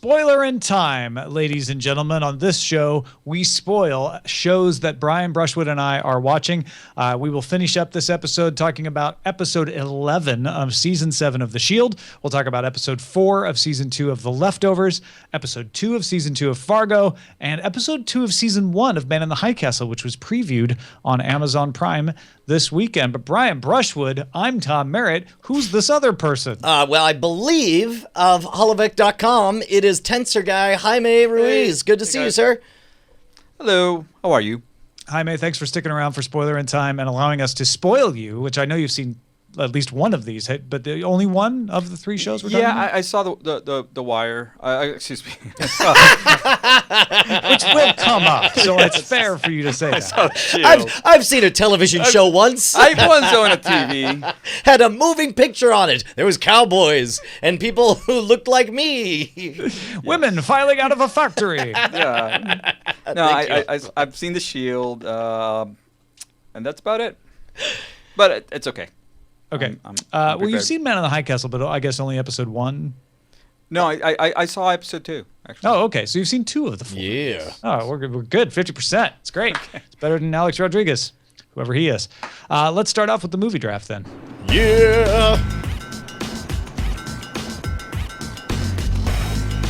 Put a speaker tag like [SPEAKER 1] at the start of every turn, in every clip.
[SPEAKER 1] Spoilerin time, ladies and gentlemen. On this show, we spoil shows that Brian Brushwood and I are watching. We will finish up this episode talking about episode 11 of season 7 of The Shield. We'll talk about episode 4 of season 2 of The Leftovers, episode 2 of season 2 of Fargo, and episode 2 of season 1 of Man in the High Castle, which was previewed on Amazon Prime this weekend. But Brian Brushwood, I'm Tom Merritt. Who's this other person?
[SPEAKER 2] Well, I believe of Holovec.com, it is Tensor Guy Jaime Ruiz. Good to see you, sir.
[SPEAKER 3] Hello. How are you?
[SPEAKER 1] Jaime, thanks for sticking around for Spoiler in Time and allowing us to spoil you, which I know you've seen at least one of these, but the only one of the 3 shows we're talking about?
[SPEAKER 3] I saw the Wire. Excuse me.
[SPEAKER 1] Which will come up, so it's fair for you to say that.
[SPEAKER 2] I've seen a television show once.
[SPEAKER 3] I once owned a TV.
[SPEAKER 2] Had a moving picture on it. There was cowboys and people who looked like me.
[SPEAKER 1] Women filing out of a factory.
[SPEAKER 3] Yeah. No, I've seen The Shield, and that's about it. But it's okay.
[SPEAKER 1] Okay.
[SPEAKER 3] I'm
[SPEAKER 1] well, you've seen Man in the High Castle, but I guess only episode 1?
[SPEAKER 3] No, I saw episode 2, actually.
[SPEAKER 1] Oh, okay. So you've seen 2 of the 4.
[SPEAKER 2] Yeah.
[SPEAKER 1] Oh, we're good. 50%. It's great. It's better than Alex Rodriguez, whoever he is. Let's start off with the movie draft then.
[SPEAKER 2] Yeah.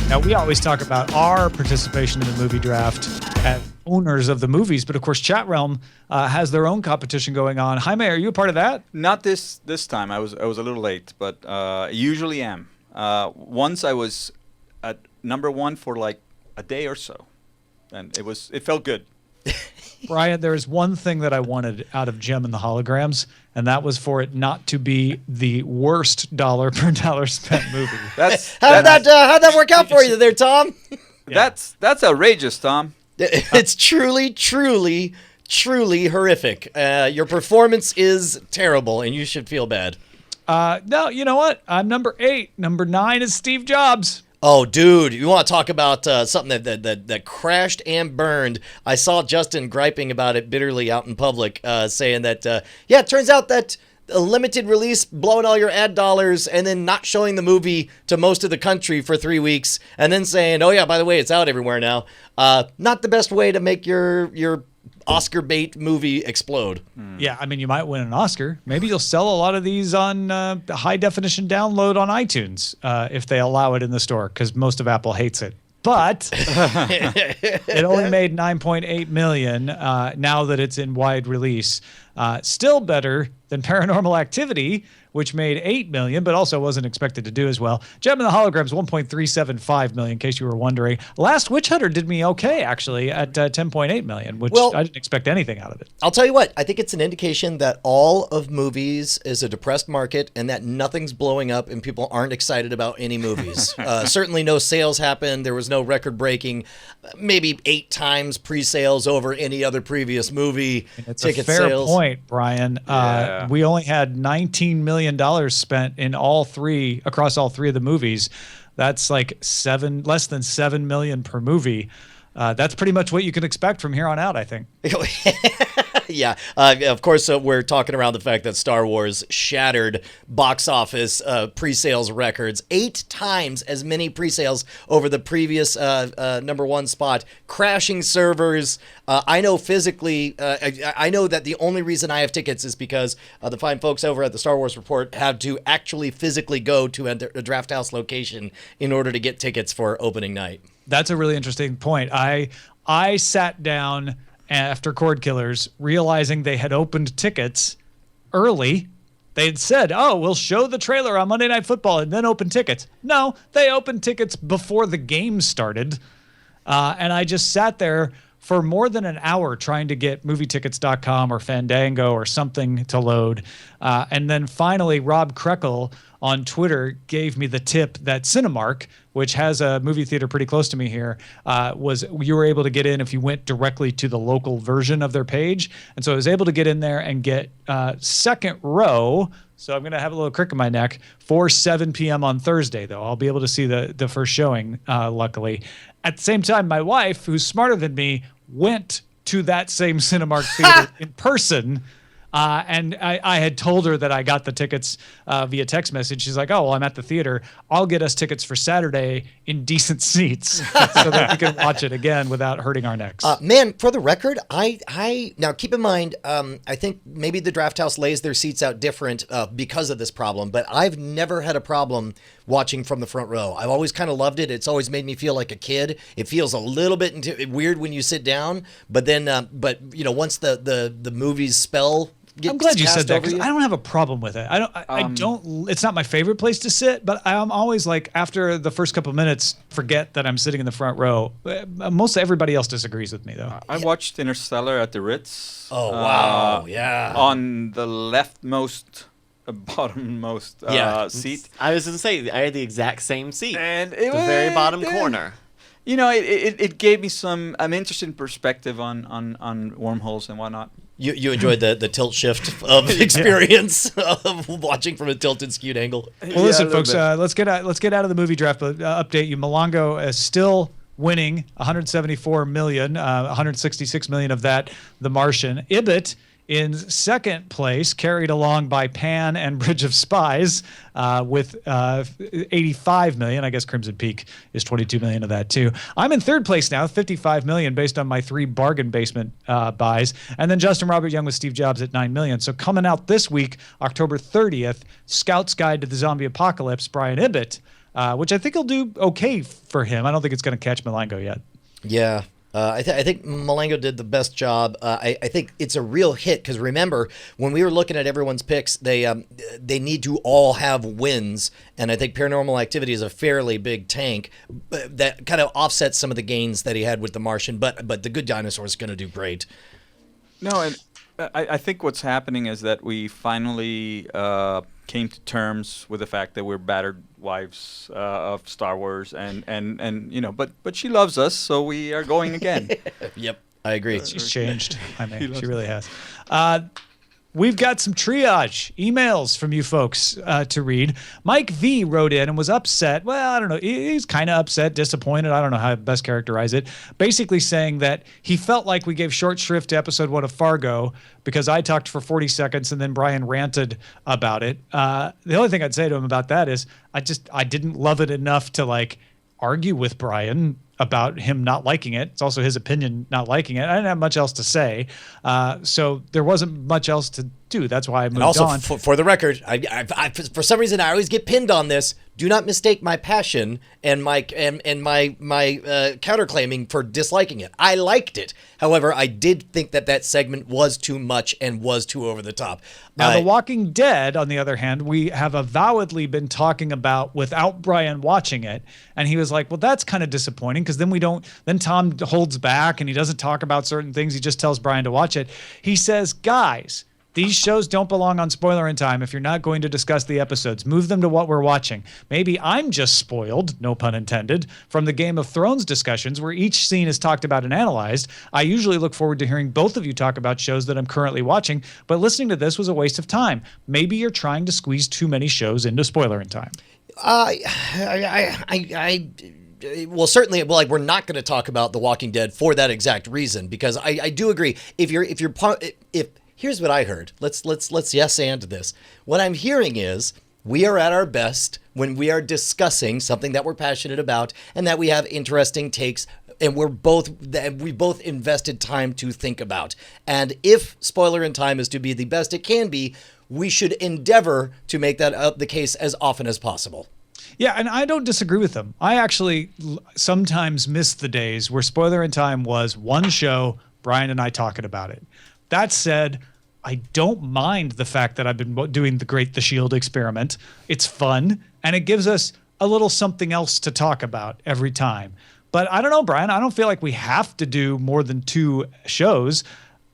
[SPEAKER 1] Now, we always talk about our participation in the movie draft as owners of the movies, but of course, Chat Realm has their own competition going on. Jaime, are you a part of that?
[SPEAKER 3] Not this time. I was a little late, but usually am. Once I was at number 1 for like a day or so, and it felt good.
[SPEAKER 1] Brian, there is one thing that I wanted out of Gem and the Holograms, and that was for it not to be the worst dollar per dollar spent movie.
[SPEAKER 2] How'd that work out for you there, Tom?
[SPEAKER 3] Yeah. That's outrageous, Tom.
[SPEAKER 2] It's truly horrific. Your performance is terrible, and you should feel bad.
[SPEAKER 1] No, you know what? I'm number 8. Number 9 is Steve Jobs.
[SPEAKER 2] Oh, dude, you want to talk about something that crashed and burned? I saw Justin griping about it bitterly out in public, saying that, it turns out that a limited release, blowing all your ad dollars, and then not showing the movie to most of the country for 3 weeks, and then saying, oh, yeah, by the way, it's out everywhere now. Not the best way to make your Oscar bait movie explode.
[SPEAKER 1] Yeah, I mean, you might win an Oscar. Maybe you'll sell a lot of these on high definition download on iTunes if they allow it in the store, because most of Apple hates it. But it only made $9.8 million now that it's in wide release. Still better than Paranormal Activity, which made $8 million, but also wasn't expected to do as well. Gem and the Holograms, $1.375 million, in case you were wondering. Last Witch Hunter did me okay, actually, at $10.8 million, which I didn't expect anything out of it.
[SPEAKER 2] I'll tell you what, I think it's an indication that all of movies is a depressed market and that nothing's blowing up and people aren't excited about any movies. Certainly no sales happened. There was no record-breaking, maybe 8 times pre-sales over any other previous movie.
[SPEAKER 1] It's
[SPEAKER 2] ticket
[SPEAKER 1] a fair
[SPEAKER 2] sales.
[SPEAKER 1] point, Brian.
[SPEAKER 3] Yeah.
[SPEAKER 1] We only had $19 million spent in across all 3 of the movies. That's like less than $7 million per movie. That's pretty much what you can expect from here on out, I think.
[SPEAKER 2] Yeah. Of course, we're talking around the fact that Star Wars shattered box office pre-sales records. 8 times as many pre-sales over the previous number 1 spot. Crashing servers. I know physically, I know that the only reason I have tickets is because the fine folks over at the Star Wars Report had to actually physically go to a draft house location in order to get tickets for opening night.
[SPEAKER 1] That's a really interesting point. I sat down after Cordkillers, realizing they had opened tickets early. They had said, oh, we'll show the trailer on Monday Night Football and then open tickets. No, they opened tickets before the game started. And I just sat there for more than an hour trying to get movietickets.com or Fandango or something to load. And then finally, Rob Krekel on Twitter gave me the tip that Cinemark, which has a movie theater pretty close to me here, you were able to get in if you went directly to the local version of their page. And so I was able to get in there and get second row. So I'm going to have a little crick in my neck for 7 p.m. on Thursday, though. I'll be able to see the first showing, luckily. At the same time, my wife, who's smarter than me, went to that same Cinemark theater in person And I had told her that I got the tickets via text message. She's like, oh, well, I'm at the theater. I'll get us tickets for Saturday in decent seats so that we can watch it again without hurting our necks.
[SPEAKER 2] Man, for the record, I now keep in mind, I think maybe the Draft House lays their seats out different because of this problem, but I've never had a problem watching from the front row. I've always kind of loved it. It's always made me feel like a kid. It feels a little bit weird when you sit down, but then, once the movie's spell gets
[SPEAKER 1] I'm glad you
[SPEAKER 2] cast
[SPEAKER 1] said that
[SPEAKER 2] over
[SPEAKER 1] because
[SPEAKER 2] you.
[SPEAKER 1] I don't have a problem with it. I don't. It's not my favorite place to sit, but I'm always like after the first couple of minutes, forget that I'm sitting in the front row. Most everybody else disagrees with me though.
[SPEAKER 3] I watched Interstellar at the Ritz.
[SPEAKER 2] Oh wow! Yeah.
[SPEAKER 3] On the leftmost, bottommost seat.
[SPEAKER 4] I was going to say, I had the exact same seat.
[SPEAKER 3] And
[SPEAKER 4] the very bottom corner.
[SPEAKER 3] You know, it gave me an interesting perspective on wormholes and whatnot.
[SPEAKER 2] You enjoyed the tilt shift of experience of watching from a tilted, skewed angle.
[SPEAKER 1] Well, listen, folks, let's get out of the movie draft. But update you: Malongo is still winning 174 million, 166 million of that, The Martian. Ibit in second place, carried along by Pan and Bridge of Spies with 85 million. I guess Crimson Peak is 22 million of that too. I'm in third place now, 55 million based on my 3 bargain basement buys. And then Justin Robert Young with Steve Jobs at 9 million. So coming out this week, October 30th, Scout's Guide to the Zombie Apocalypse, Brian Ibbott, which I think will do okay for him. I don't think it's going to catch Malango yet.
[SPEAKER 2] Yeah. I think Malango did the best job. I think it's a real hit because remember when we were looking at everyone's picks, they need to all have wins, and I think Paranormal Activity is a fairly big tank that kind of offsets some of the gains that he had with The Martian. But The Good Dinosaur is going to do great.
[SPEAKER 3] No, and I think what's happening is that we finally came to terms with the fact that we're battered wives of Star Wars, and you know, but she loves us, so we are going again.
[SPEAKER 2] Yep, I agree.
[SPEAKER 1] She's changed. I mean, she really has. We've got some triage emails from you folks to read. Mike V wrote in and was upset. Well, I don't know. He's kind of upset, disappointed. I don't know how to best characterize it. Basically saying that he felt like we gave short shrift to episode 1 of Fargo because I talked for 40 seconds and then Brian ranted about it. The only thing I'd say to him about that is I didn't love it enough to like argue with Brian about him not liking it. It's also his opinion not liking it. I didn't have much else to say. So there wasn't much else to do. That's why I moved
[SPEAKER 2] and also,
[SPEAKER 1] on.
[SPEAKER 2] For the record, I for some reason I always get pinned on this. Do not mistake my passion and my counterclaiming for disliking it. I liked it. However, I did think that segment was too much and was too over the top.
[SPEAKER 1] Now, The Walking Dead, on the other hand, we have avowedly been talking about without Brian watching it. And he was like, well, that's kind of disappointing because then Tom holds back and he doesn't talk about certain things. He just tells Brian to watch it. He says, guys, these shows don't belong on Spoilerin Time if you're not going to discuss the episodes. Move them to what we're watching. Maybe I'm just spoiled, no pun intended, from the Game of Thrones discussions where each scene is talked about and analyzed. I usually look forward to hearing both of you talk about shows that I'm currently watching, but listening to this was a waste of time. Maybe you're trying to squeeze too many shows into Spoilerin Time.
[SPEAKER 2] Well, certainly, like we're not going to talk about The Walking Dead for that exact reason because I do agree. If here's what I heard. Let's yes and this. What I'm hearing is we are at our best when we are discussing something that we're passionate about and that we have interesting takes and we both invested time to think about. And if Spoilerin Time is to be the best it can be, we should endeavor to make that the case as often as possible.
[SPEAKER 1] Yeah, and I don't disagree with them. I actually sometimes miss the days where Spoilerin Time was one show, Brian and I talking about it. That said, I don't mind the fact that I've been doing the Shield experiment. It's fun, and it gives us a little something else to talk about every time. But I don't know, Brian. I don't feel like we have to do more than 2 shows.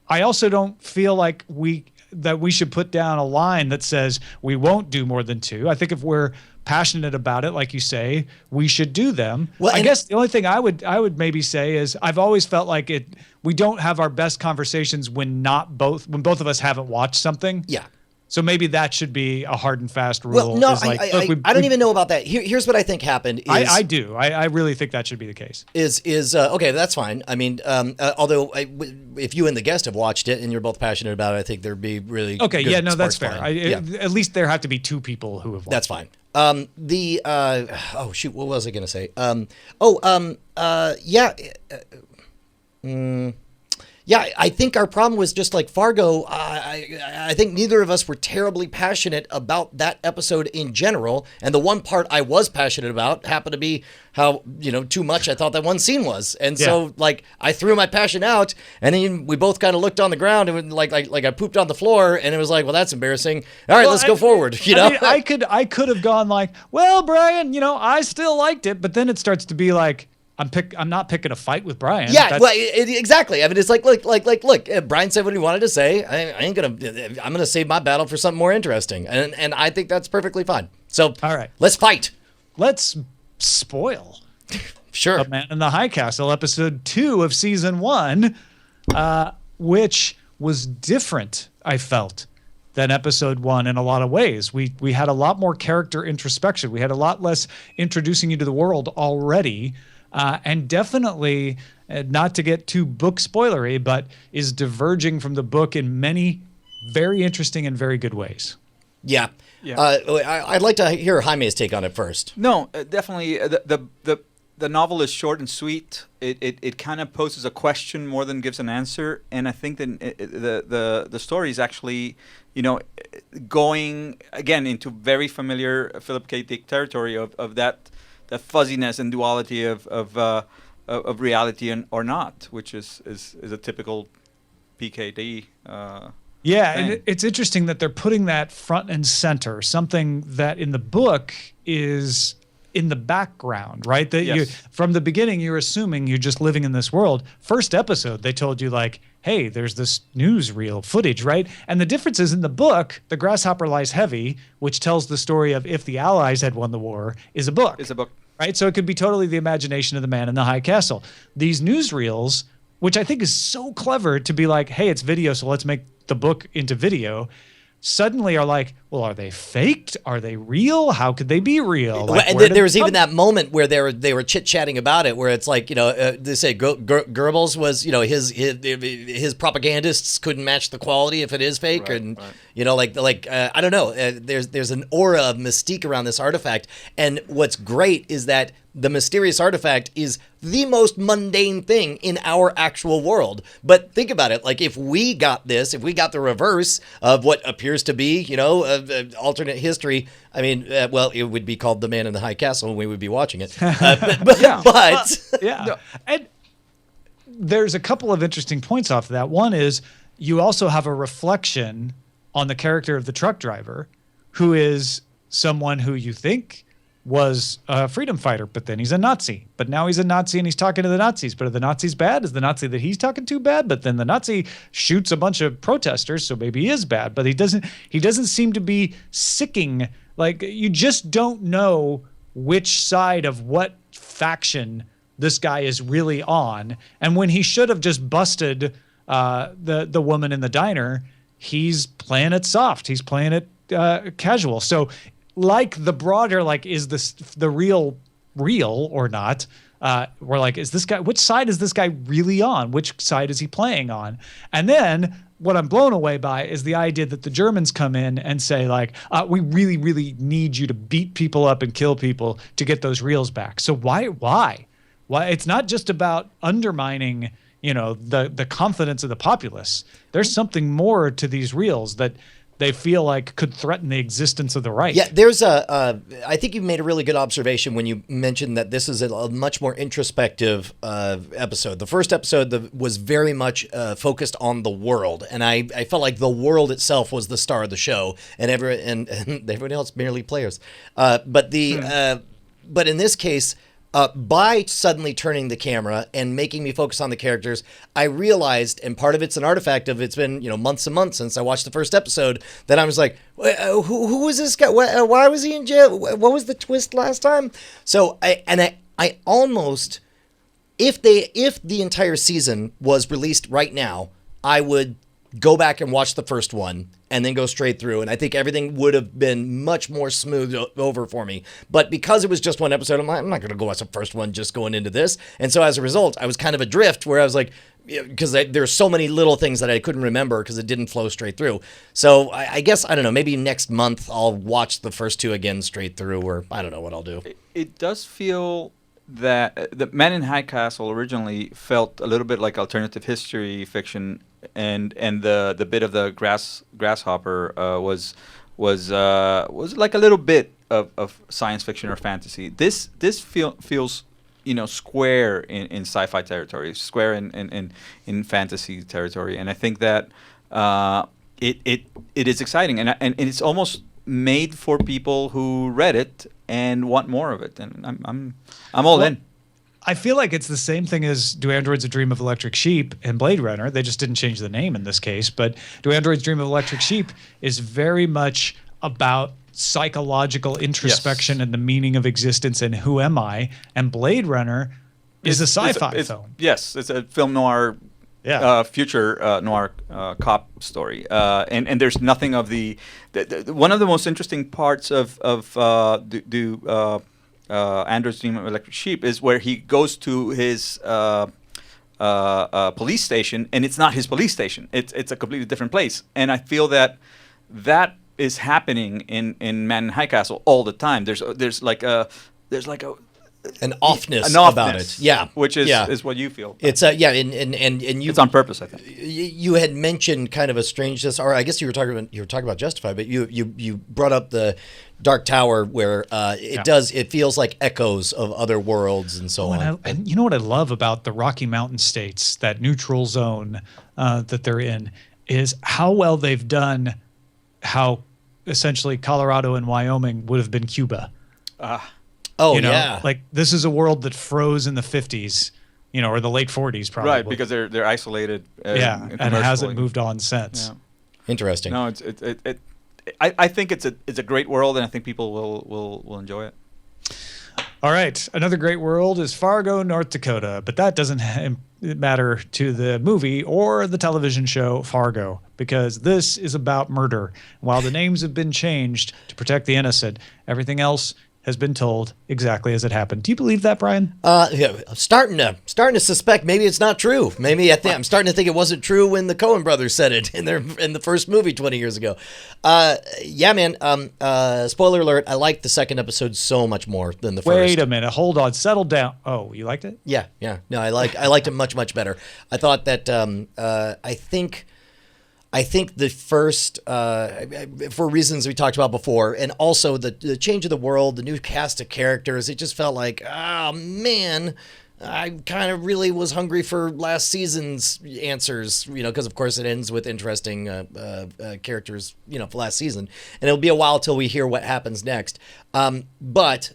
[SPEAKER 1] I also don't feel like we should put down a line that says we won't do more than 2. I think if we're passionate about it, like you say, we should do them. Well, I guess the only thing I would maybe say is I've always felt like we don't have our best conversations when both of us haven't watched something.
[SPEAKER 2] Yeah.
[SPEAKER 1] So maybe that should be a hard and fast rule.
[SPEAKER 2] Well, no,
[SPEAKER 1] is like,
[SPEAKER 2] I
[SPEAKER 1] look,
[SPEAKER 2] don't even know about that. Here's what I think happened. Is,
[SPEAKER 1] I do. I really think that should be the case.
[SPEAKER 2] Okay, that's fine. I mean, although if you and the guest have watched it and you're both passionate about it, I think there'd be really
[SPEAKER 1] Okay.
[SPEAKER 2] good
[SPEAKER 1] Yeah. No, that's
[SPEAKER 2] sparks
[SPEAKER 1] fair.
[SPEAKER 2] flying.
[SPEAKER 1] At least there have to be two people who have watched.
[SPEAKER 2] That's fine. Oh shoot, what was I gonna say? Yeah, I think our problem was just like Fargo. I think neither of us were terribly passionate about that episode in general. And the one part I was passionate about happened to be how, too much I thought that one scene was. And so, like, I threw my passion out, and then we both kind of looked on the ground and like I pooped on the floor, and it was like, well, that's embarrassing. All right, let's go forward.
[SPEAKER 1] I mean, I could have gone like, well, Brian, I still liked it, but then it starts to be like, I'm not picking a fight with Brian.
[SPEAKER 2] Yeah, well, exactly. I mean, it's like, look. Brian said what he wanted to say. I'm gonna save my battle for something more interesting, and I think that's perfectly fine. So,
[SPEAKER 1] all right,
[SPEAKER 2] let's fight.
[SPEAKER 1] Let's spoil.
[SPEAKER 2] Sure.
[SPEAKER 1] A Man in the High Castle, episode 2 of season 1, which was different, I felt, than episode 1 in a lot of ways. We had a lot more character introspection. We had a lot less introducing you to the world already. And definitely, not to get too book spoilery, but is diverging from the book in many very interesting and very good ways.
[SPEAKER 2] Yeah. I'd like to hear Jaime's take on it first.
[SPEAKER 3] No, definitely. The novel is short and sweet. It kind of poses a question more than gives an answer, and I think that the story is actually, going again into very familiar Philip K. Dick territory of that fuzziness and duality of reality or not, which is a typical PKD.
[SPEAKER 1] And it's interesting that they're putting that front and center, something that in the book is in the background, right? That
[SPEAKER 3] Yes.
[SPEAKER 1] from the beginning, you're assuming you're just living in this world. First episode, they told you like, hey, there's this newsreel footage, right? And the difference is in the book, The Grasshopper Lies Heavy, which tells the story of if the Allies had won the war, is a book.
[SPEAKER 3] It's a book.
[SPEAKER 1] Right? So it could be totally the imagination of the man in the high castle. These newsreels, which I think is so clever to be like, hey, it's video, so let's make the book into video, suddenly are like, well, are they faked? Are they real? How could they be real? Like,
[SPEAKER 2] and there was even that moment where they were chit-chatting about it, where it's like, they say Goebbels was, his propagandists couldn't match the quality if it is fake, right. I don't know. There's an aura of mystique around this artifact, and what's great is that the mysterious artifact is the most mundane thing in our actual world. But think about it. Like, if we got the reverse of what appears to be, alternate history, I mean, it would be called The Man in the High Castle and we would be watching it.
[SPEAKER 1] And there's a couple of interesting points off of that. One is you also have a reflection on the character of the truck driver, who is someone who you think was a freedom fighter, but then he's a Nazi. But now he's a Nazi and he's talking to the Nazis. But are the Nazis bad? Is the Nazi that he's talking to bad? But then the Nazi shoots a bunch of protesters, so maybe he is bad. But he doesn't seem to be sicking. Like, you just don't know which side of what faction this guy is really on. And when he should have just busted the woman in the diner, he's playing it soft. He's playing it casual. So like the broader, like, is this the real or not? We're like, is this guy, which side is this guy really on? Which side is he playing on? And then what I'm blown away by is the idea that the Germans come in and say like, we really, really need you to beat people up and kill people to get those reels back. So why? It's not just about undermining, the confidence of the populace. There's something more to these reels that they feel like could threaten the existence of the Reich.
[SPEAKER 2] Yeah, there's I think you made a really good observation when you mentioned that this is a much more introspective episode. The first episode was very much focused on the world, and I felt like the world itself was the star of the show, and everyone else merely players. But in this case, by suddenly turning the camera and making me focus on the characters, I realized, and part of it's an artifact of it's been months and months since I watched the first episode, that I was like, who was this guy? Why was he in jail? What was the twist last time? So I almost, if the entire season was released right now, I would go back and watch the first one and then go straight through. And I think everything would have been much more smooth over for me. But because it was just one episode, I'm not going to go watch the first one just going into this. And so as a result, I was kind of adrift where I was like, because there's so many little things that I couldn't remember because it didn't flow straight through. So I guess, I don't know, maybe next month I'll watch the first two again straight through, or I don't know what I'll do.
[SPEAKER 3] It does feel that the Man in High Castle originally felt a little bit like alternative history fiction, and the bit of the grasshopper was like a little bit of science fiction or fantasy. This feels square in sci-fi territory, square in fantasy territory, and I think that it is exciting, and it's almost made for people who read it and want more of it, and I'm all in.
[SPEAKER 1] I feel like it's the same thing as Do Androids Dream of Electric Sheep and Blade Runner. They just didn't change the name in this case, but Do Androids Dream of Electric Sheep is very much about psychological introspection and the meaning of existence and who am I, and Blade Runner is a sci-fi film.
[SPEAKER 3] Yes, it's a film noir. Future noir cop story, and there's nothing of the one of the most interesting parts of Android's Dream of Electric Sheep is where he goes to his police station, and it's not his police station. It's a completely different place, and I feel that is happening in Man in High Castle all the time. There's like a
[SPEAKER 2] an offness about it,
[SPEAKER 3] which is what you feel.
[SPEAKER 2] It's and you.
[SPEAKER 3] It's on purpose, I think.
[SPEAKER 2] You had mentioned kind of a strangeness, or I guess you were talking about Justified, but you brought up the Dark Tower where it feels like echoes of other worlds and so on.
[SPEAKER 1] And you know what I love about the Rocky Mountain states, that neutral zone that they're in, is how well they've done. How essentially Colorado and Wyoming would have been Cuba. Like this is a world that froze in the 50s, or the late 40s probably.
[SPEAKER 3] Right, because they're isolated.
[SPEAKER 1] And hasn't moved on since.
[SPEAKER 2] Yeah. Interesting.
[SPEAKER 3] No, I think it's a great world, and I think people will enjoy it.
[SPEAKER 1] All right, another great world is Fargo, North Dakota, but that doesn't matter to the movie or the television show Fargo, because this is about murder. While the names have been changed to protect the innocent, everything else has been told exactly as it happened. Do you believe that, Brian?
[SPEAKER 2] I'm starting to suspect maybe it's not true. Maybe I'm starting to think it wasn't true when the Coen brothers said it in the first movie 20 years ago. Man. Spoiler alert. I liked the second episode so much more than the first.
[SPEAKER 1] Wait a minute. Hold on. Settle down. Oh, you liked it?
[SPEAKER 2] Yeah. No, I liked it much better. I thought that I think the first, for reasons we talked about before, and also the change of the world, the new cast of characters, it just felt like, oh man, I kind of really was hungry for last season's answers, because of course it ends with interesting characters, for last season, and it'll be a while till we hear what happens next. But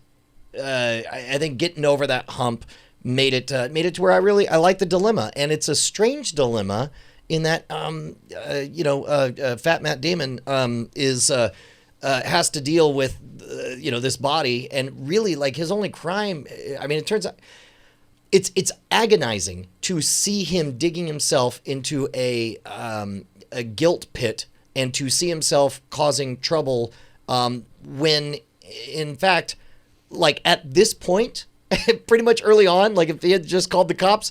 [SPEAKER 2] I think getting over that hump made it to where I like the dilemma, and it's a strange dilemma. In that, Fat Matt Damon has to deal with, this body, and really, like, his only crime. I mean, it turns out it's agonizing to see him digging himself into a guilt pit, and to see himself causing trouble when, in fact, like at this point, pretty much early on, like if he had just called the cops,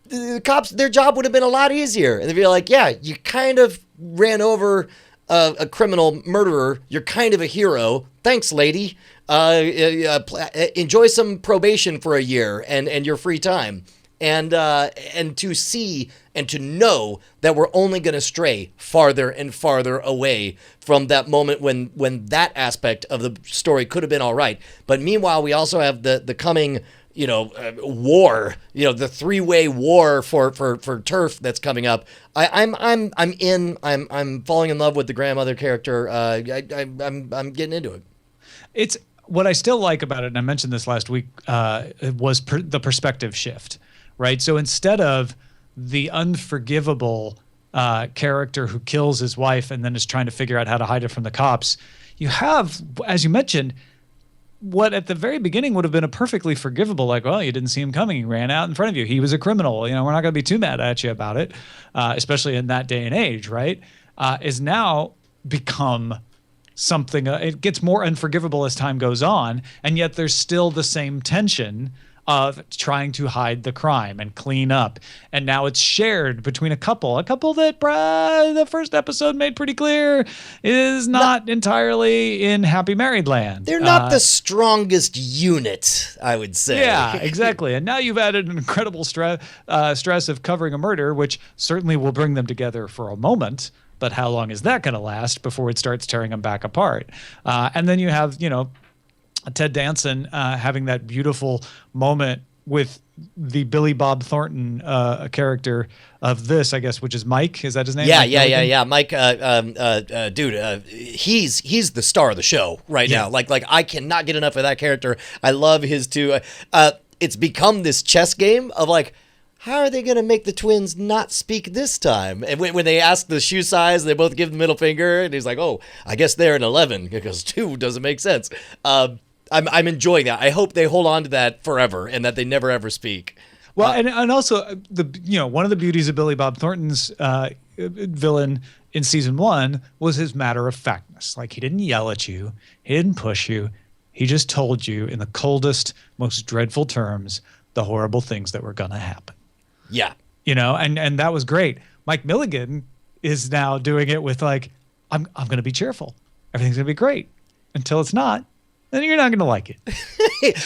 [SPEAKER 2] their job would have been a lot easier. And they'd be like, yeah, you kind of ran over a criminal murderer. You're kind of a hero. Thanks, lady. Enjoy some probation for a year and your free time. And to see and to know that we're only going to stray farther and farther away from that moment when that aspect of the story could have been all right. But meanwhile, we also have the coming war, the three-way war for turf that's coming up. I'm falling in love with the grandmother character. I'm getting into it.
[SPEAKER 1] It's what I still like about it, and I mentioned this last week, was the perspective shift, right? So instead of the unforgivable character who kills his wife and then is trying to figure out how to hide it from the cops, you have, as you mentioned, what at the very beginning would have been a perfectly forgivable, like, well, you didn't see him coming, he ran out in front of you, he was a criminal, you know, we're not going to be too mad at you about it, especially in that day and age, right? Is now become something, it gets more unforgivable as time goes on, and yet there's still the same tension of trying to hide the crime and clean up. And now it's shared between a couple that the first episode made pretty clear is not entirely in happy married land.
[SPEAKER 2] They're not the strongest unit, I would say.
[SPEAKER 1] Yeah, exactly. And now you've added an incredible stress of covering a murder, which certainly will bring them together for a moment. But how long is that going to last before it starts tearing them back apart? And then you have, you know, Ted Danson having that beautiful moment with the Billy Bob Thornton character of this, I guess, which is Mike. Is that his name?
[SPEAKER 2] Yeah. Mike, dude, he's the star of the show right now. Like I cannot get enough of that character. I love his two. It's become this chess game of like, how are they going to make the twins not speak this time? And when they ask the shoe size, they both give the middle finger, and he's like, oh, I guess they're an 11 because 2 doesn't make sense. I'm enjoying that. I hope they hold on to that forever and that they never ever speak.
[SPEAKER 1] Well, and also one of the beauties of Billy Bob Thornton's villain in season 1 was his matter of factness. Like, he didn't yell at you, he didn't push you, he just told you in the coldest, most dreadful terms the horrible things that were gonna happen.
[SPEAKER 2] Yeah,
[SPEAKER 1] and that was great. Mike Milligan is now doing it with like, I'm gonna be cheerful, everything's gonna be great, until it's not. Then you're not going to like it.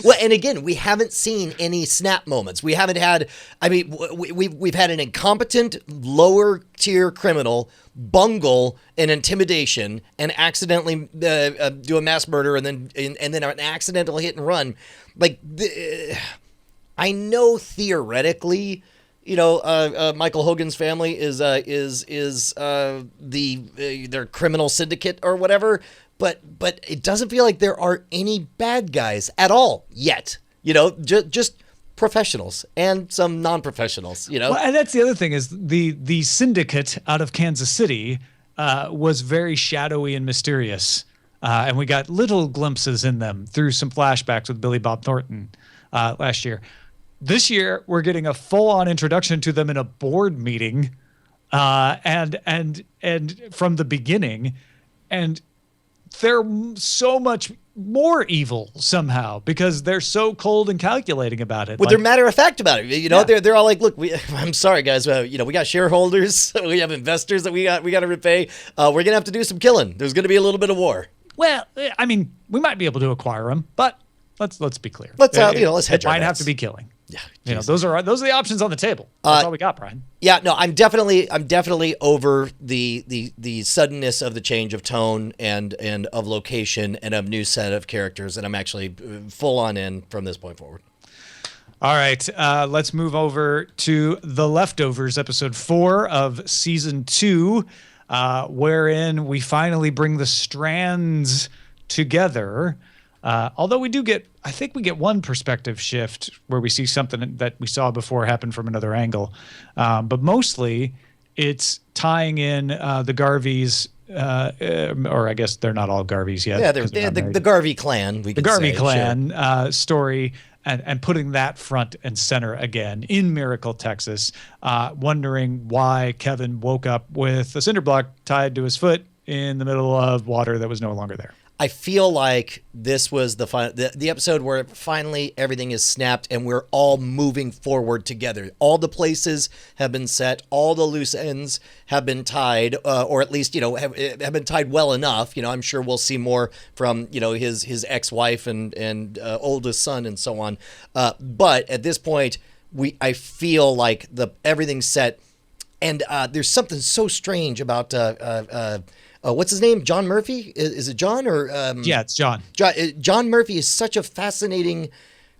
[SPEAKER 2] Well, and again, we haven't seen any snap moments. We haven't had, I mean, we've had an incompetent lower tier criminal bungle an intimidation and accidentally do a mass murder and then an accidental hit and run. Like, I know theoretically, Michael Hogan's family is their criminal syndicate or whatever. But it doesn't feel like there are any bad guys at all yet. Just professionals and some non-professionals. Well,
[SPEAKER 1] and that's the other thing is the syndicate out of Kansas City was very shadowy and mysterious, and we got little glimpses in them through some flashbacks with Billy Bob Thornton last year. This year, we're getting a full-on introduction to them in a board meeting, and from the beginning, and they're so much more evil somehow because they're so cold and calculating about it.
[SPEAKER 2] Well, they're matter of fact about it. They're all like, look, I'm sorry, guys. We got shareholders, we have investors that we got to repay. We're gonna have to do some killing. There's gonna be a little bit of war.
[SPEAKER 1] Well, I mean, we might be able to acquire them, but let's be clear.
[SPEAKER 2] Let's hedge our bets.
[SPEAKER 1] It might have to be killing. Yeah, those are the options on the table. That's all we got, Brian.
[SPEAKER 2] Yeah, no, I'm definitely over the suddenness of the change of tone and of location and of new set of characters, and I'm actually full on in from this point forward.
[SPEAKER 1] All right, let's move over to The Leftovers, episode 4 of season 2, wherein we finally bring the strands together. Although I think we get one perspective shift where we see something that we saw before happen from another angle. But mostly it's tying in the Garveys, or I guess they're not all Garveys yet.
[SPEAKER 2] Yeah, they're the Garvey clan, we could say.
[SPEAKER 1] The Garvey clan story and putting that front and center again in Miracle, Texas, wondering why Kevin woke up with a cinder block tied to his foot in the middle of water that was no longer there.
[SPEAKER 2] I feel like this was the episode where finally everything is snapped and we're all moving forward together. All the places have been set. All the loose ends have been tied, or at least, have been tied well enough. I'm sure we'll see more from, his ex-wife and oldest son and so on. But at this point, I feel like everything's set. And there's something so strange about what's his name? John Murphy? Is it John or?
[SPEAKER 1] Yeah, it's John.
[SPEAKER 2] John Murphy is such a fascinating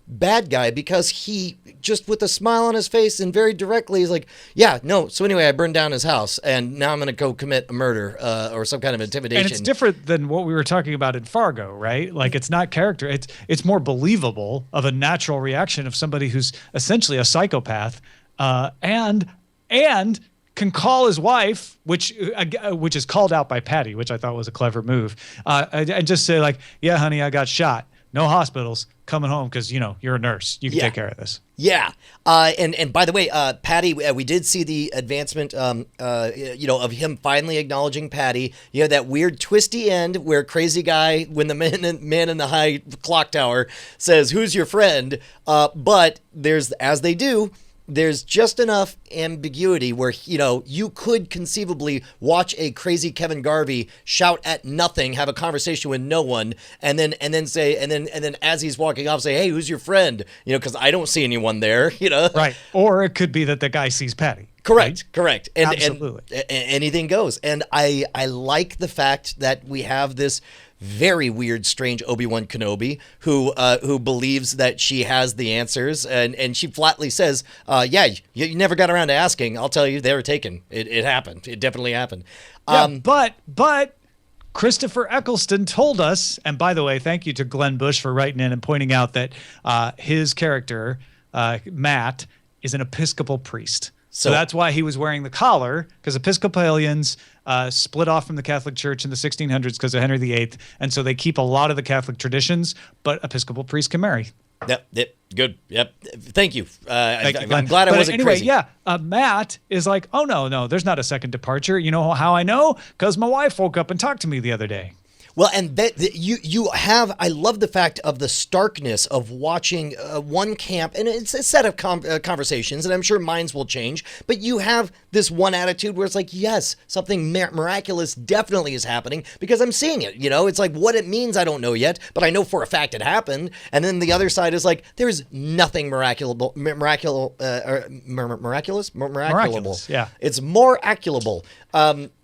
[SPEAKER 2] bad guy because he just with a smile on his face and very directly is like, yeah, no. So anyway, I burned down his house and now I'm going to go commit a murder or some kind of intimidation.
[SPEAKER 1] And it's different than what we were talking about in Fargo, right? Like it's not character. It's more believable of a natural reaction of somebody who's essentially a psychopath and can call his wife, which is called out by Patty, which I thought was a clever move, and just say like, yeah, honey, I got shot. no hospitals, coming home because, you're a nurse. You can
[SPEAKER 2] Yeah.
[SPEAKER 1] take care of this.
[SPEAKER 2] Yeah, and by the way, Patty, we did see the advancement, of him finally acknowledging Patty. You have that weird twisty end where crazy guy, when the man in the high clock tower says, "Who's your friend?" But as they do. There's just enough ambiguity where, you could conceivably watch a crazy Kevin Garvey shout at nothing, have a conversation with no one, and then as he's walking off, say, "Hey, who's your friend?" Because I don't see anyone there,
[SPEAKER 1] Right. Or it could be that the guy sees Patty.
[SPEAKER 2] Correct,
[SPEAKER 1] right?
[SPEAKER 2] correct.
[SPEAKER 1] Absolutely.
[SPEAKER 2] And anything goes. And I like the fact that we have this very weird, strange Obi-Wan Kenobi who believes that she has the answers, and she flatly says, "Yeah, you never got around to asking. I'll tell you, they were taken. It happened. It definitely happened."
[SPEAKER 1] Yeah, but Christopher Eccleston told us, and by the way, thank you to Glenn Bush for writing in and pointing out that his character, Matt, is an Episcopal priest. So that's why he was wearing the collar, because Episcopalians split off from the Catholic Church in the 1600s because of Henry VIII, and so they keep a lot of the Catholic traditions, but Episcopal priests can marry.
[SPEAKER 2] Yep, good. Yep. Thank you.
[SPEAKER 1] Thank you,
[SPEAKER 2] I'm glad I wasn't
[SPEAKER 1] anyway,
[SPEAKER 2] crazy.
[SPEAKER 1] Yeah, Matt is like, "Oh, no, there's not a second departure. You know how I know? Because my wife woke up and talked to me the other day."
[SPEAKER 2] Well, and I love the fact of the starkness of watching one camp, and it's a set of conversations, and I'm sure minds will change, but you have this one attitude where it's like, yes, something miraculous definitely is happening because I'm seeing it, It's like, what it means, I don't know yet, but I know for a fact it happened. And then the other side is like, there's nothing miraculous,
[SPEAKER 1] yeah.
[SPEAKER 2] It's more acculable.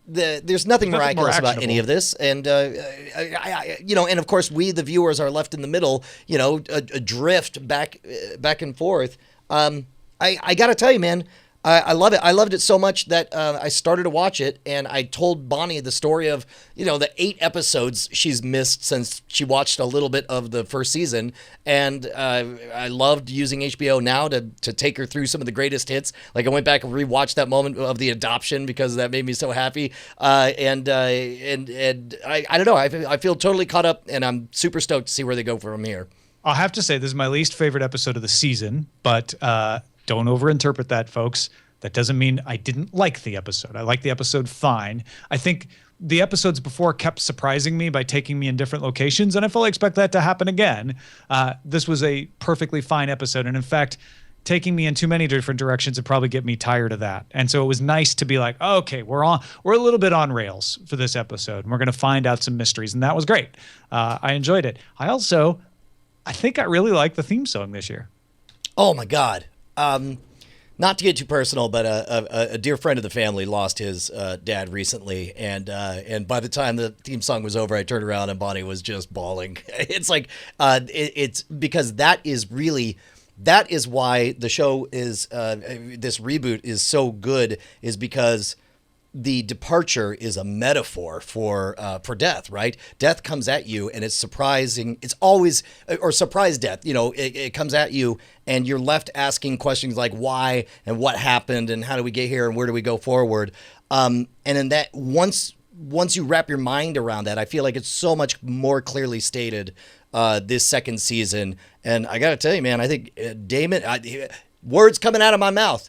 [SPEAKER 2] There's nothing miraculous about any of this, and and of course we, the viewers, are left in the middle, adrift back and forth. I gotta tell you, man, I love it. I loved it so much that I started to watch it, and I told Bonnie the story of the 8 episodes she's missed since she watched a little bit of the first season, and I loved using HBO Now to take her through some of the greatest hits. Like I went back and rewatched that moment of the adoption because that made me so happy, and I don't know. I feel totally caught up, and I'm super stoked to see where they go from here.
[SPEAKER 1] I'll have to say this is my least favorite episode of the season, but don't overinterpret that, folks. That doesn't mean I didn't like the episode. I like the episode fine. I think the episodes before kept surprising me by taking me in different locations, and I fully expect that to happen again. This was a perfectly fine episode, and in fact, taking me in too many different directions would probably get me tired of that. And so it was nice to be like, okay, we're a little bit on rails for this episode, and we're going to find out some mysteries, and that was great. I enjoyed it. I think I really like the theme song this year.
[SPEAKER 2] Oh my God. Not to get too personal, but a dear friend of the family lost his dad recently, and by the time the theme song was over, I turned around and Bonnie was just bawling. It's like it's because that is why the show is this reboot is so good, is because the departure is a metaphor for death, right? Death comes at you, and it's surprising. It's always, or surprise death. It comes at you, and you're left asking questions like why and what happened and how do we get here and where do we go forward. And then that once you wrap your mind around that, I feel like it's so much more clearly stated this second season. And I got to tell you, man, I think Damon, words coming out of my mouth.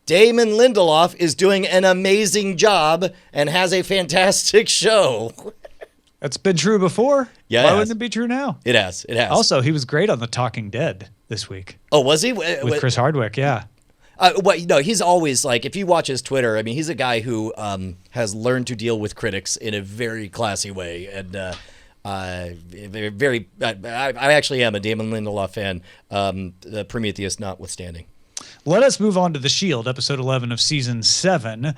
[SPEAKER 2] Damon Lindelof is doing an amazing job and has a fantastic show.
[SPEAKER 1] That's been true before.
[SPEAKER 2] Yeah,
[SPEAKER 1] Why wouldn't it be true now?
[SPEAKER 2] It has.
[SPEAKER 1] Also, he was great on The Talking Dead this week.
[SPEAKER 2] Oh, was he?
[SPEAKER 1] With Chris Hardwick, yeah.
[SPEAKER 2] He's always like, if you watch his Twitter, I mean, he's a guy who has learned to deal with critics in a very classy way. And I actually am a Damon Lindelof fan, Prometheus notwithstanding.
[SPEAKER 1] Let us move on to The Shield, episode 11 of season 7.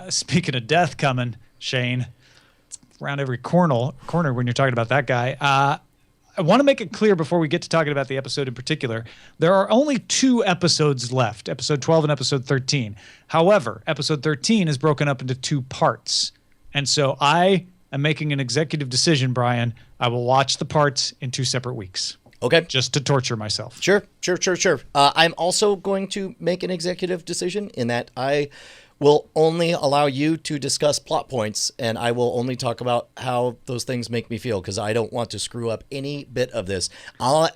[SPEAKER 1] Speaking of death coming, Shane, it's around every corner when you're talking about that guy. I want to make it clear before we get to talking about the episode in particular, there are only 2 episodes left, episode 12 and episode 13. However, episode 13 is broken up into 2 parts. And so I am making an executive decision, Brian. I will watch the parts in 2 separate weeks.
[SPEAKER 2] Okay.
[SPEAKER 1] just to torture myself.
[SPEAKER 2] Sure. I'm also going to make an executive decision in that I will only allow you to discuss plot points, and I will only talk about how those things make me feel, because I don't want to screw up any bit of this.
[SPEAKER 1] I'm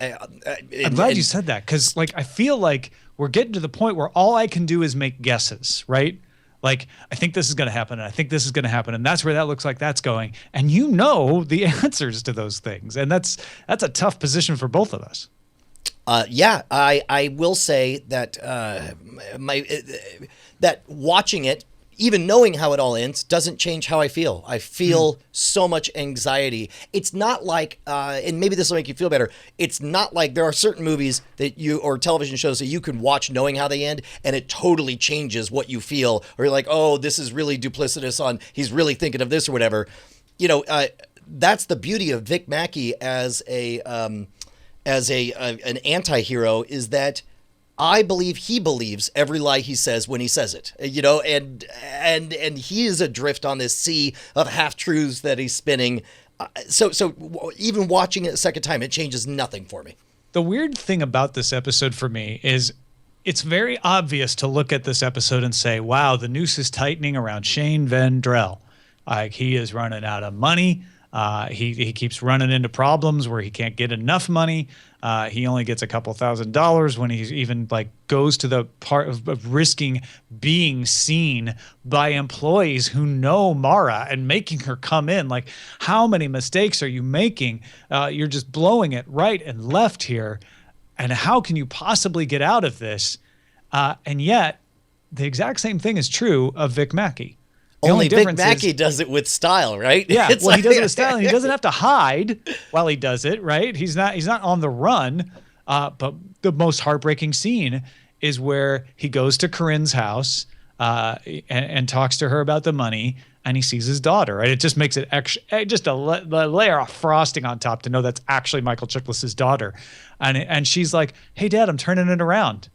[SPEAKER 1] glad you said that, because like I feel like we're getting to the point where all I can do is make guesses, right? Like, I think this is going to happen, and I think this is going to happen, and that's where that looks like that's going. And you know the answers to those things, and that's a tough position for both of us.
[SPEAKER 2] Yeah, I will say that that watching it, even knowing how it all ends, doesn't change how I feel. I feel so much anxiety. It's not like, and maybe this will make you feel better, it's not like there are certain movies that or television shows that you can watch knowing how they end, and it totally changes what you feel. Or you're like, oh, this is really duplicitous he's really thinking of this or whatever. That's the beauty of Vic Mackey as an anti-hero, is that I believe he believes every lie he says when he says it, and he is adrift on this sea of half-truths that he's spinning. So even watching it a second time, it changes nothing for me.
[SPEAKER 1] The weird thing about this episode for me is it's very obvious to look at this episode and say, wow, the noose is tightening around Shane Vendrell. He is running out of money. He keeps running into problems where he can't get enough money. He only gets a couple $1,000s when he even like goes to the part of risking being seen by employees who know Mara and making her come in. Like, how many mistakes are you making? You're just blowing it right and left here. And how can you possibly get out of this? And yet the exact same thing is true of Vic Mackey.
[SPEAKER 2] Only Vic Mackey does it with style, right?
[SPEAKER 1] Yeah, he does it with style. And he doesn't have to hide while he does it, right? He's not on the run. But the most heartbreaking scene is where he goes to Corinne's house and talks to her about the money, and he sees his daughter. And it just makes it just a layer of frosting on top to know that's actually Michael Chiklis's daughter. And she's like, "Hey, Dad, I'm turning it around.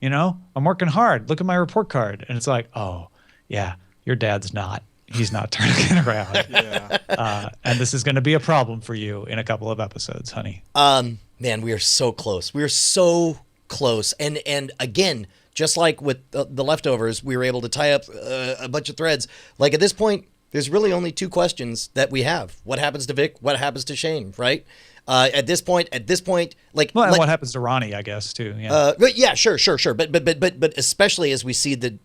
[SPEAKER 1] I'm working hard. Look at my report card." And it's like, "Oh, yeah. Your dad's not. He's not turning it around."
[SPEAKER 3] Yeah.
[SPEAKER 1] And this is going to be a problem for you in a couple of episodes, honey.
[SPEAKER 2] Man, we are so close. We are so close. And again, just like with the leftovers, we were able to tie up a bunch of threads. Like, at this point, there's really only two questions that we have. What happens to Vic? What happens to Shane, right? At this point, like,
[SPEAKER 1] well, and what happens to Ronnie, I guess, too. Yeah.
[SPEAKER 2] But yeah, sure. But especially as we see the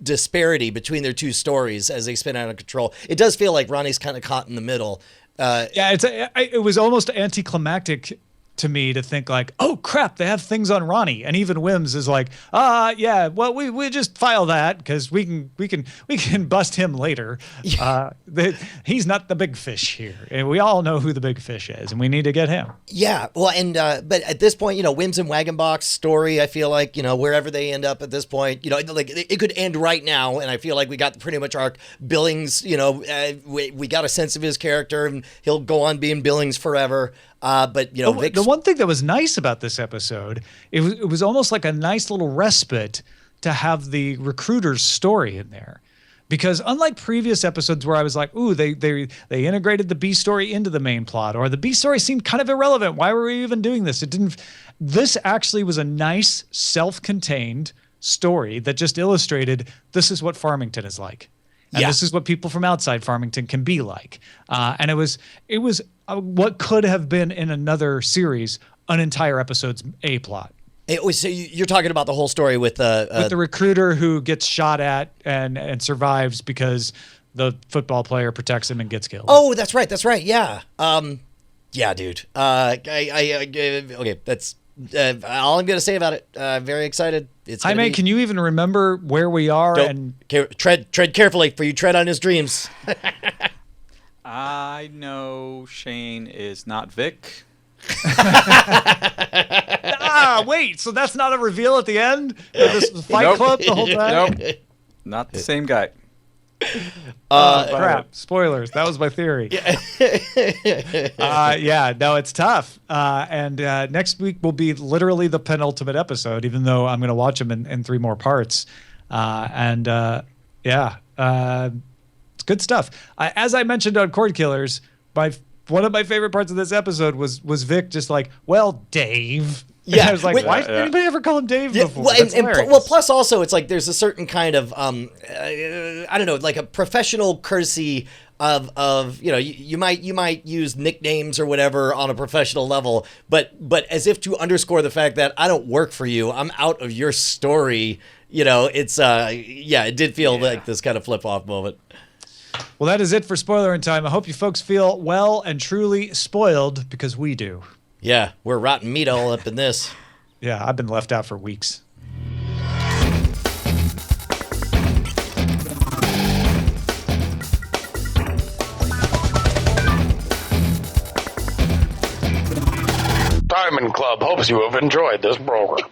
[SPEAKER 2] disparity between their two stories as they spin out of control, it does feel like Ronnie's kind of caught in the middle.
[SPEAKER 1] It was almost anticlimactic to me to think like, oh crap, they have things on Ronnie, and even Wims is like, yeah, well, we just file that because we can bust him later. He's not the big fish here, and we all know who the big fish is, and we need to get him.
[SPEAKER 2] Yeah, well, and but at this point, Wims and Wagonbox story, I feel like wherever they end up at this point, like it could end right now, and I feel like we got pretty much our Billings. We got a sense of his character, and he'll go on being Billings forever. But Vic's...
[SPEAKER 1] the one thing that was nice about this episode, it was almost like a nice little respite to have the recruiter's story in there, because unlike previous episodes where I was like, ooh, they integrated the B story into the main plot, or the B story seemed kind of irrelevant. Why were we even doing this? This actually was a nice self-contained story that just illustrated this is what Farmington is like. And this is what people from outside Farmington can be like. And it was what could have been in another series, an entire episode's A plot.
[SPEAKER 2] It was. So you're talking about the whole story with
[SPEAKER 1] the recruiter who gets shot at and survives because the football player protects him and gets killed.
[SPEAKER 2] Oh, that's right. Yeah. Yeah, dude. Okay. That's all I'm going to say about it. Very excited.
[SPEAKER 1] Jaime, can you even remember where we are?
[SPEAKER 2] Tread carefully, for you tread on his dreams.
[SPEAKER 3] I know Shane is not Vic.
[SPEAKER 1] Wait. So that's not a reveal at the end? This was Fight Club the whole time?
[SPEAKER 3] Nope. Not the same guy.
[SPEAKER 1] Crap. Spoilers. That was my theory. No, it's tough. And next week will be literally the penultimate episode, even though I'm going to watch them in 3 more parts. It's good stuff. As I mentioned on Cordkillers, one of my favorite parts of this episode was Vic just like, well, Dave.
[SPEAKER 2] Yeah,
[SPEAKER 1] And I was like,
[SPEAKER 2] wait-
[SPEAKER 1] why did anybody ever call him Dave
[SPEAKER 2] Yeah,
[SPEAKER 1] before?
[SPEAKER 2] well,
[SPEAKER 1] That's
[SPEAKER 2] and
[SPEAKER 1] hilarious.
[SPEAKER 2] plus also it's like there's a certain kind of I don't know, like a professional courtesy of you might use nicknames or whatever on a professional level, but as if to underscore the fact that I don't work for you, I'm out of your story. It's it did feel like this kind of flip off moment.
[SPEAKER 1] Well, that is it for Spoilerin time. I hope you folks feel well and truly spoiled, because we do.
[SPEAKER 2] Yeah, we're rotten meat all up in this.
[SPEAKER 1] Yeah, I've been left out for weeks.
[SPEAKER 5] Diamond Club hopes you have enjoyed this program.